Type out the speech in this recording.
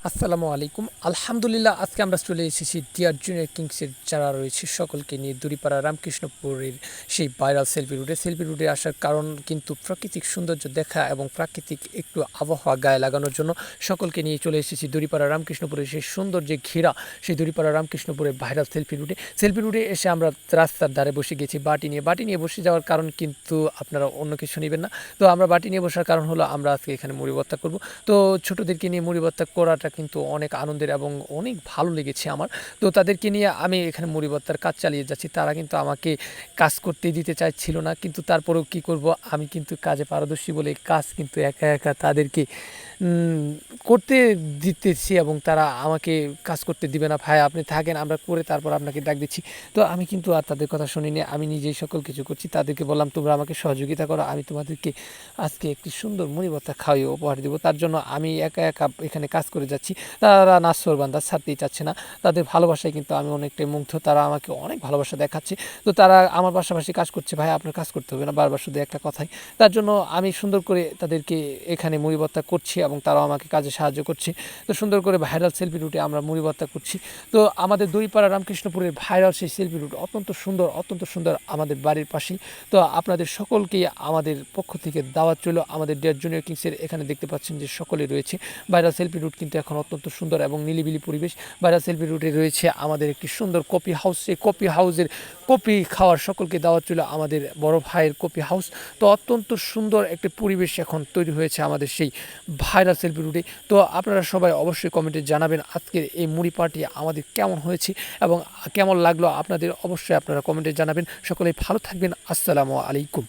আসসালামু আলাইকুম। আলহামদুলিল্লাহ আজকে আমরা চলে এসেছি ডিয়ার জুনিয়র কিংসের যারা রয়েছে সকলকে নিয়ে দড়িপাড়া রামকৃষ্ণপুরের সেই ভাইরাল সেলফি রুটে আসার কারণ কিন্তু প্রাকৃতিক সৌন্দর্য দেখা এবং প্রাকৃতিক একটু আবহাওয়া গায়ে লাগানোর জন্য সকলকে নিয়ে চলে এসেছি দড়িপাড়া রামকৃষ্ণপুরের সেই সুন্দর যে ঘেরা সেই দড়িপাড়া রামকৃষ্ণপুরের ভাইরাল সেলফি রুটে এসে আমরা রাস্তার ধারে বসে গেছি বাটি নিয়ে বসে যাওয়ার কারণ কিন্তু আপনারা অন্য কিছু নেবেন না। তো আমরা বাটি নিয়ে বসার কারণ হলো আমরা আজকে এখানে মুড়ি ভর্তা করব। তো ছোটোদেরকে নিয়ে মুড়ি ভর্তা করাটা কিন্তু অনেক আনন্দের এবং অনেক ভালো লেগেছে আমার। তো তাদেরকে নিয়ে আমি এখানে মুড়ি ভর্তার কাজ চালিয়ে যাচ্ছি। তারা কিন্তু আমাকে কাজ করতে দিতে চাইছিল না, কিন্তু তারপরেও কি করব, আমি কিন্তু কাজে পারদর্শী বলে কাজ কিন্তু একা একা তাদেরকে করতে দিতেছি এবং তারা আমাকে কাজ করতে দিবে না। ভাই আপনি থাকেন, আমরা করে তারপর আপনাকে ডাক দিচ্ছি। তো আমি কিন্তু আর তাদের কথা শুনিনি, আমি নিজেই সকল কিছু করছি। তাদেরকে বললাম তোমরা আমাকে সহযোগিতা করো, আমি তোমাদেরকে আজকে একটি সুন্দর মুড়ি ভর্তা খাওয়িয়ে উপহার দেবো। তার জন্য আমি একা একা এখানে কাজ করে যাচ্ছি। তারা নাছোড়বান্দা, ছাড়তেই চাচ্ছে না। তাদের ভালোবাসায় কিন্তু আমি অনেকটাই মুগ্ধ, তারা আমাকে অনেক ভালোবাসা দেখাচ্ছে। তো তারা আমার পাশাপাশি কাজ করছে, ভাই আপনার কাজ করতে হবে না, বারবার শুধু একটা কথাই। তার জন্য আমি সুন্দর করে তাদেরকে এখানে মুড়ি ভর্তা করছি এবং তারাও আমাকে কাজে সাহায্য করছে। তো সুন্দর করে ভাইরাল সেলফি রুটে আমরা মুড়ি ভর্তা করছি। তো আমাদের দড়িপাড়া রামকৃষ্ণপুরের ভাইরাল সেই সেলফি রুট অত্যন্ত সুন্দর আমাদের বাড়ির পাশেই। তো আপনাদের সকলকেই আমাদের পক্ষ থেকে দাওয়াত রইল। আমাদের ডিয়ার জুনিয়র কিংসের এখানে দেখতে পাচ্ছেন যে সকলে রয়েছে। ভাইরাল সেলফি রুট কিন্তু এখন অত্যন্ত সুন্দর এবং নিলিবিলি পরিবেশ। ভাইরাল সেলফি রুটে রয়েছে আমাদের একটি সুন্দর কফি হাউস। সেই কফি হাউসের কফি খাওয়ার সকলকে দাওয়াত রইল, আমাদের বড় ভাইয়ের কফি হাউস। তো অত্যন্ত সুন্দর একটি পরিবেশ এখন তৈরি হয়েছে আমাদের সেই ভাইরাল সেলফি রুটে। তো আপনারা সবাই অবশ্যই কমেন্টে জানাবেন আজকের এই মুড়ি পার্টি আমাদের কেমন হয়েছে এবং কেমন লাগলো আপনাদের, অবশ্যই আপনারা কমেন্টে জানাবেন। সকলেই ভালো থাকবেন। আসসালামু আলাইকুম।